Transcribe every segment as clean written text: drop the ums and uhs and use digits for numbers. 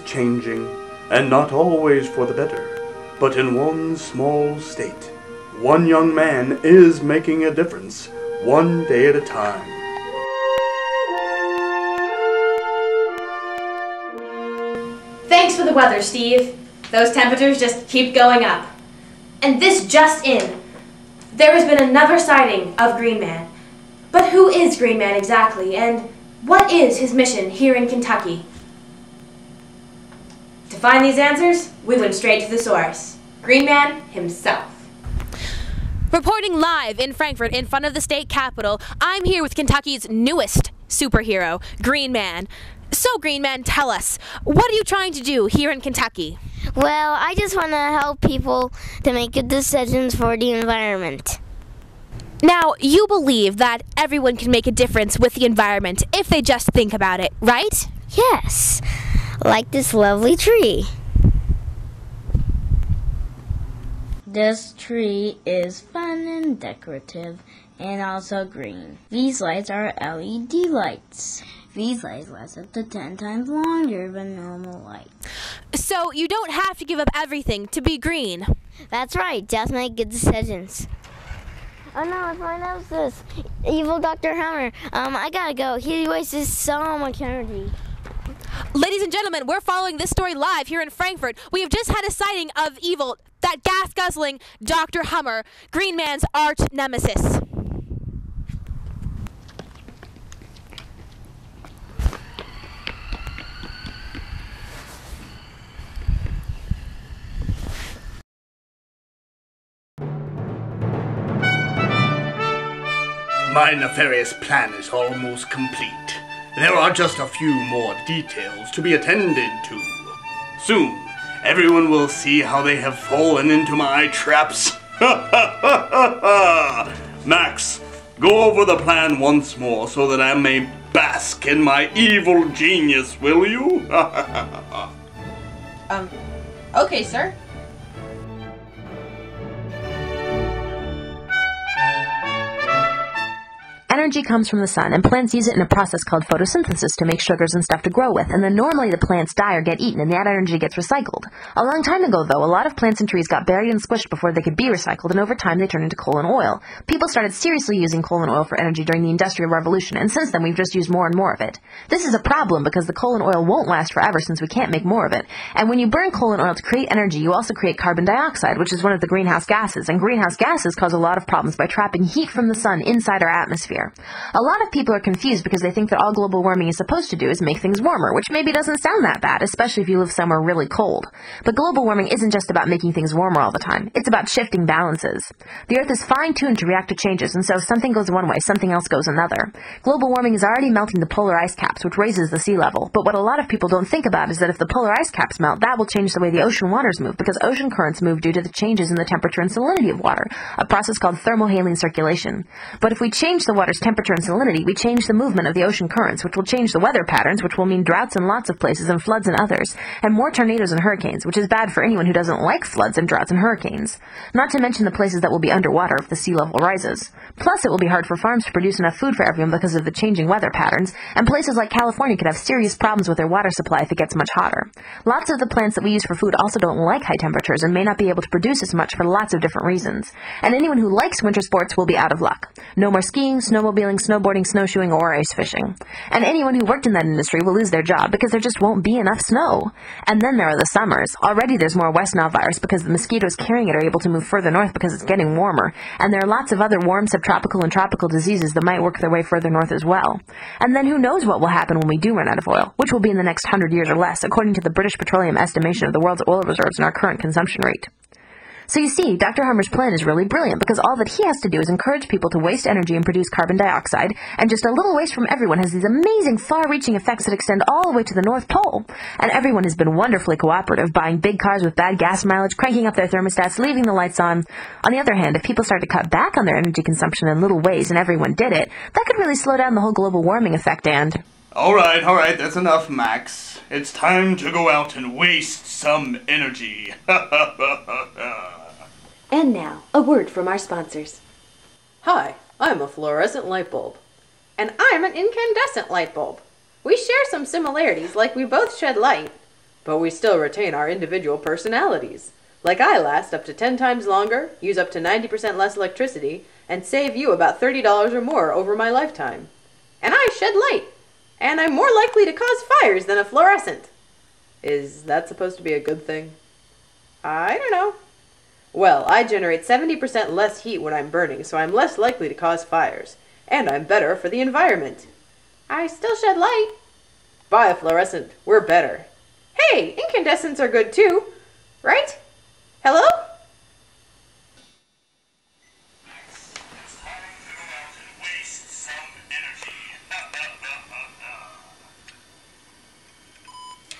changing, and not always for the better. But in one small state, one young man is making a difference, one day at a time. Thanks for the weather, Steve. Those temperatures just keep going up. And this just in. There has been another sighting of Green Man. But who is Green Man exactly, and what is his mission here in Kentucky? To find these answers, we went straight to the source. Green Man himself. Reporting live in Frankfort in front of the state capitol, I'm here with Kentucky's newest superhero, Green Man. So, Green Man, tell us, what are you trying to do here in Kentucky? Well, I just want to help people to make good decisions for the environment. Now, you believe that everyone can make a difference with the environment if they just think about it, right? Yes, like this lovely tree. This tree is fun and decorative and also green. These lights are LED lights. These lights last up to 10 times longer than normal lights. So you don't have to give up everything to be green. That's right, just make good decisions. Oh no, it's my nemesis, evil Dr. Hammer. I gotta go. He wastes so much energy. Ladies and gentlemen, we're following this story live here in Frankfort. We have just had a sighting of evil, that gas-guzzling Dr. Hummer, Green Man's arch nemesis. My nefarious plan is almost complete. There are just a few more details to be attended to. Soon, everyone will see how they have fallen into my traps. Max, go over the plan once more so that I may bask in my evil genius, will you? Okay, sir. Energy comes from the sun, and plants use it in a process called photosynthesis to make sugars and stuff to grow with, and then normally the plants die or get eaten, and that energy gets recycled. A long time ago, though, a lot of plants and trees got buried and squished before they could be recycled, and over time they turned into coal and oil. People started seriously using coal and oil for energy during the Industrial Revolution, and since then we've just used more and more of it. This is a problem because the coal and oil won't last forever since we can't make more of it, and when you burn coal and oil to create energy, you also create carbon dioxide, which is one of the greenhouse gases, and greenhouse gases cause a lot of problems by trapping heat from the sun inside our atmosphere. A lot of people are confused because they think that all global warming is supposed to do is make things warmer, which maybe doesn't sound that bad, especially if you live somewhere really cold. But global warming isn't just about making things warmer all the time. It's about shifting balances. The Earth is fine-tuned to react to changes, and so if something goes one way, something else goes another. Global warming is already melting the polar ice caps, which raises the sea level. But what a lot of people don't think about is that if the polar ice caps melt, that will change the way the ocean waters move, because ocean currents move due to the changes in the temperature and salinity of water, a process called thermohaline circulation. But if we change the water's temperature and salinity, we change the movement of the ocean currents, which will change the weather patterns, which will mean droughts in lots of places and floods in others, and more tornadoes and hurricanes, which is bad for anyone who doesn't like floods and droughts and hurricanes. Not to mention the places that will be underwater if the sea level rises. Plus, it will be hard for farms to produce enough food for everyone because of the changing weather patterns, and places like California could have serious problems with their water supply if it gets much hotter. Lots of the plants that we use for food also don't like high temperatures and may not be able to produce as much for lots of different reasons. And anyone who likes winter sports will be out of luck. No more skiing, snowmobiling, snowboarding, snowshoeing, or ice fishing. And anyone who worked in that industry will lose their job because there just won't be enough snow. And then there are the summers. Already there's more West Nile virus because the mosquitoes carrying it are able to move further north because it's getting warmer. And there are lots of other warm, subtropical, and tropical diseases that might work their way further north as well. And then who knows what will happen when we do run out of oil, which will be in the next 100 years or less, according to the British Petroleum estimation of the world's oil reserves and our current consumption rate. So you see, Dr. Hummer's plan is really brilliant because all that he has to do is encourage people to waste energy and produce carbon dioxide, and just a little waste from everyone has these amazing far-reaching effects that extend all the way to the North Pole. And everyone has been wonderfully cooperative, buying big cars with bad gas mileage, cranking up their thermostats, leaving the lights on. On the other hand, if people start to cut back on their energy consumption in little ways and everyone did it, that could really slow down the whole global warming effect and... All right, that's enough, Max. It's time to go out and waste some energy. And now, a word from our sponsors. Hi, I'm a fluorescent light bulb. And I'm an incandescent light bulb. We share some similarities, like we both shed light. But we still retain our individual personalities. Like I last up to 10 times longer, use up to 90% less electricity, and save you about $30 or more over my lifetime. And I shed light. And I'm more likely to cause fires than a fluorescent. Is that supposed to be a good thing? I don't know. Well, I generate 70% less heat when I'm burning, so I'm less likely to cause fires. And I'm better for the environment. I still shed light. Biofluorescent, we're better. Hey, incandescents are good too, right? Hello?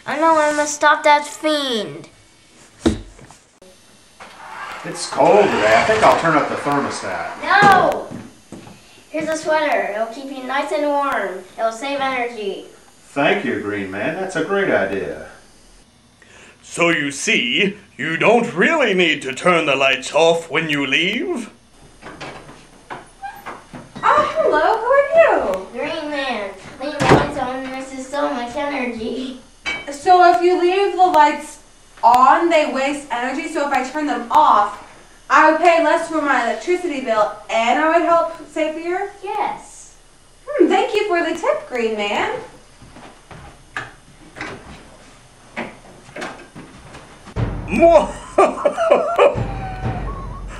I know, I must stop that fiend. It's cold today. I think I'll turn up the thermostat. No! Here's a sweater. It'll keep you nice and warm. It'll save energy. Thank you, Green Man. That's a great idea. So you see, you don't really need to turn the lights off when you leave. Oh, hello, who are you? Green Man, leave the lights on. This is so much energy. So if you leave the lights on, they waste energy, so if I turn them off, I would pay less for my electricity bill and I would help save the earth? Yes. Thank you for the tip, Green Man.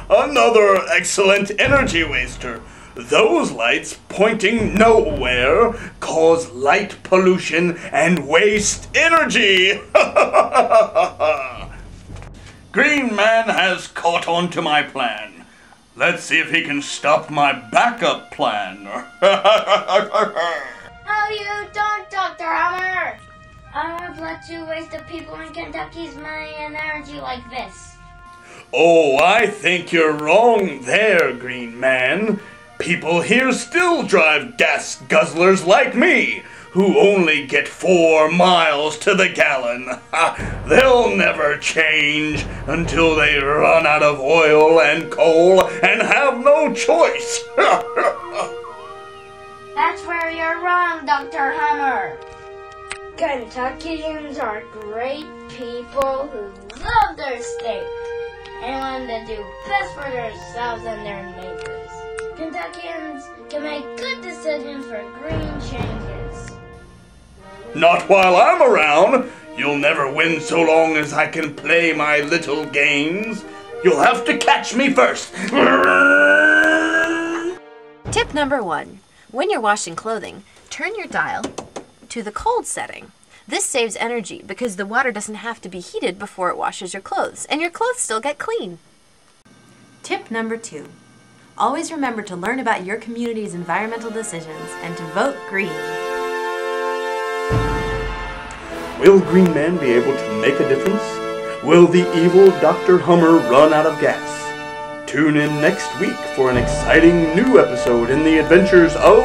Another excellent energy waster. Those lights pointing nowhere cause light pollution and waste energy. Green Man has caught on to my plan. Let's see if he can stop my backup plan. How you doing, Dr. Hammer? I would let you waste the people in Kentucky's money and energy like this. Oh, I think you're wrong there, Green Man. People here still drive gas guzzlers like me, who only get 4 miles to the gallon. They'll never change until they run out of oil and coal and have no choice. That's where you're wrong, Dr. Hammer. Kentuckians are great people who love their state and want to do best for themselves and their neighbors. Kentuckians can make good decisions for green changes. Not while I'm around. You'll never win so long as I can play my little games. You'll have to catch me first. Tip number 1. When you're washing clothing, turn your dial to the cold setting. This saves energy because the water doesn't have to be heated before it washes your clothes, and your clothes still get clean. Tip number 2. Always remember to learn about your community's environmental decisions and to vote green. Will Green Man be able to make a difference? Will the evil Dr. Hummer run out of gas? Tune in next week for an exciting new episode in the adventures of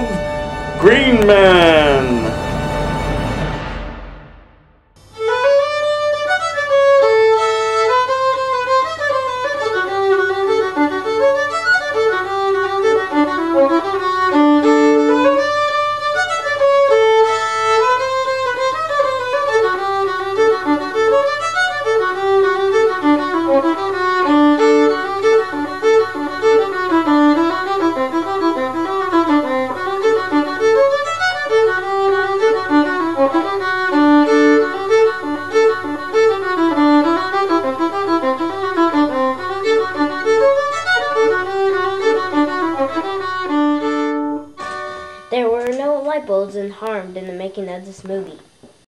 Green Man! There were no light bulbs harmed in the making of this movie.